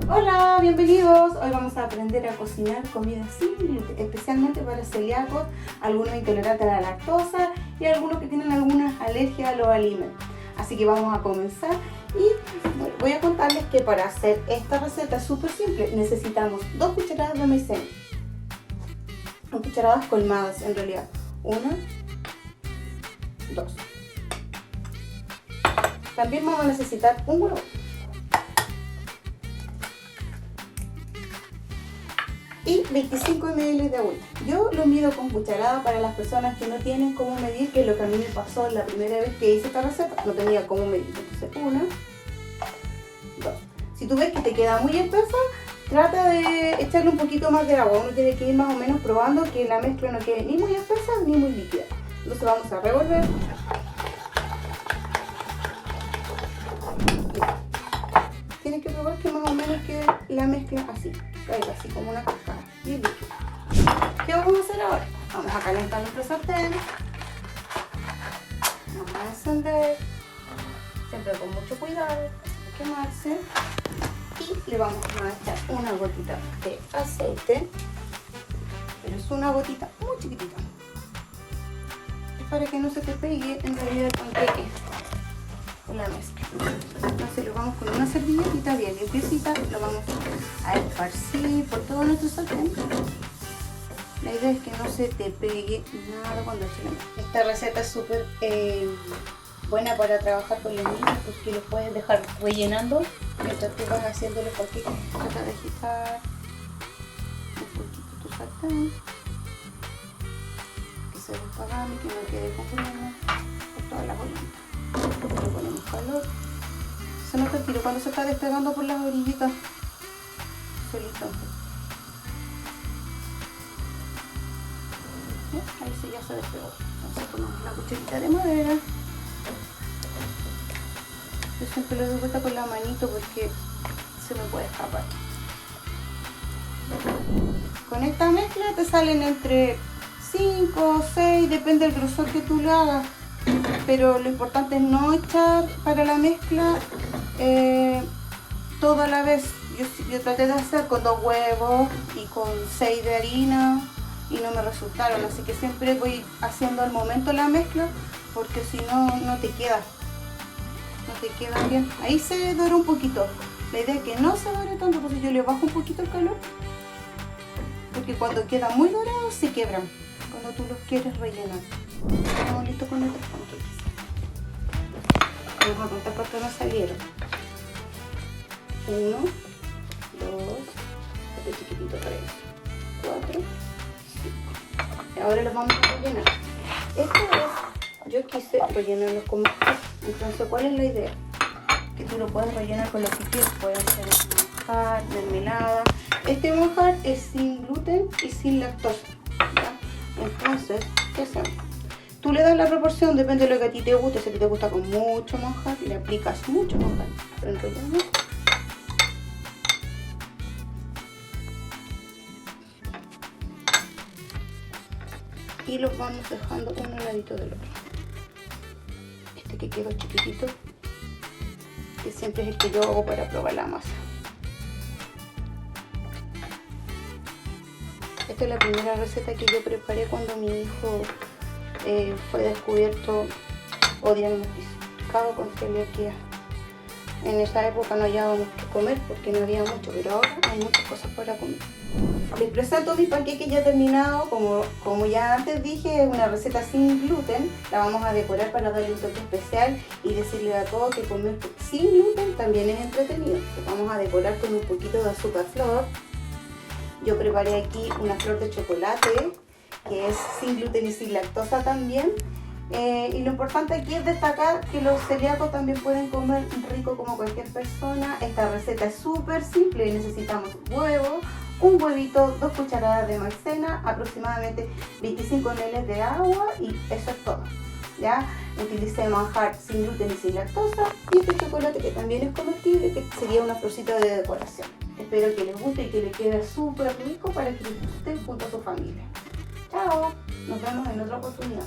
Hola, bienvenidos. Hoy vamos a aprender a cocinar comida sin gluten, especialmente para celíacos, algunos intolerantes a la lactosa y algunos que tienen algunas alergias a los alimentos. Así que vamos a comenzar y voy a contarles que para hacer esta receta súper simple necesitamos 2 cucharadas de maicena, 2 cucharadas colmadas en realidad, 1, 2. También vamos a necesitar un huevo. Y 25 ml de agua. Yo lo mido con cucharada para las personas que no tienen cómo medir, que es lo que a mí me pasó la primera vez que hice esta receta, no tenía cómo medir. Entonces 1, 2. Si tú ves que te queda muy espesa, trata de echarle un poquito más de agua. Uno tiene que ir más o menos probando que la mezcla no quede ni muy espesa ni muy líquida. Entonces vamos a revolver. Tienes que probar que más o menos quede la mezcla así, caiga así como una cascada, bien líquida. ¿Qué vamos a hacer ahora? Vamos a calentar nuestro sartén, vamos a encender, siempre con mucho cuidado, no quemarse, y le vamos a echar una gotita de aceite, pero es una gotita muy chiquitita, es para que no se te pegue en realidad el panqueque con la mezcla. Entonces lo vamos con una servilletita bien limpiecita, lo vamos a esparcir por todo nuestro sartén. La idea es que no se te pegue nada cuando eches la mezcla. Esta receta es súper buena para trabajar con los niños porque los puedes dejar rellenando mientras tú vas haciéndole cualquier cosa. Trata de agitar un poquito tu sartén, que se desparrame, que no quede con problema por toda la bolita. Le ponemos calor. Se nota el tiro cuando se está despegando por las orillitas. Solito. Ahí sí ya se despegó. Entonces ponemos la cucharita de madera. Yo siempre lo doy vuelta con la manito porque se me puede escapar. Con esta mezcla te salen entre 5 o 6, depende del grosor que tú le hagas. Pero lo importante es no echar para la mezcla todo a la vez. Yo traté de hacer con 2 huevos y con 6 de harina y no me resultaron, así que siempre voy haciendo al momento la mezcla porque si no, no te queda bien. Ahí se dora un poquito, la idea es que no se dore tanto, entonces yo le bajo un poquito el calor porque cuando queda muy dorado se quebran cuando tú los quieres rellenar. Estamos listos con nuestros panqueques. Vamos a contar cuántos nos salieron. 1, 2, este chiquitito 3, 4, 5. Y ahora los vamos a rellenar. Esta vez yo quise rellenarlos con manjar. Entonces, ¿cuál es la idea? Que tú lo puedes rellenar con lo que quieras. Puede ser manjar, mermelada. Este manjar es sin gluten y sin lactosa, ¿ya? Entonces, ¿qué hacemos? Tú le das la proporción, depende de lo que a ti te guste. Si a ti te gusta con mucho manjar, le aplicas mucho manjar. Lo enrollamos. Y los vamos dejando uno al ladito del otro. Este que quedó chiquitito, que siempre es el que yo hago para probar la masa. Esta es la primera receta que yo preparé cuando mi hijo fue descubierto o diagnosticado con celiaquía. En esa época no hallábamos que comer porque no había mucho, pero ahora hay muchas cosas para comer. Les presento mis panqueques ya terminados. Como ya antes dije, es una receta sin gluten. La vamos a decorar para darle un toque especial y decirle a todos que comer sin gluten también es entretenido. Lo vamos a decorar con un poquito de azúcar flor. Yo preparé aquí una flor de chocolate que es sin gluten y sin lactosa también. Y lo importante aquí es destacar que los celíacos también pueden comer rico como cualquier persona. Esta receta es súper simple. Necesitamos huevo, un huevito, 2 cucharadas de maicena, aproximadamente 25 ml de agua y eso es todo. ¿Ya? Utilicé manjar sin gluten y sin lactosa y este chocolate que también es comestible, que sería una florcita de decoración. Espero que les guste y que les quede súper rico para que disfruten junto a su familia. Chao, nos vemos en otra oportunidad.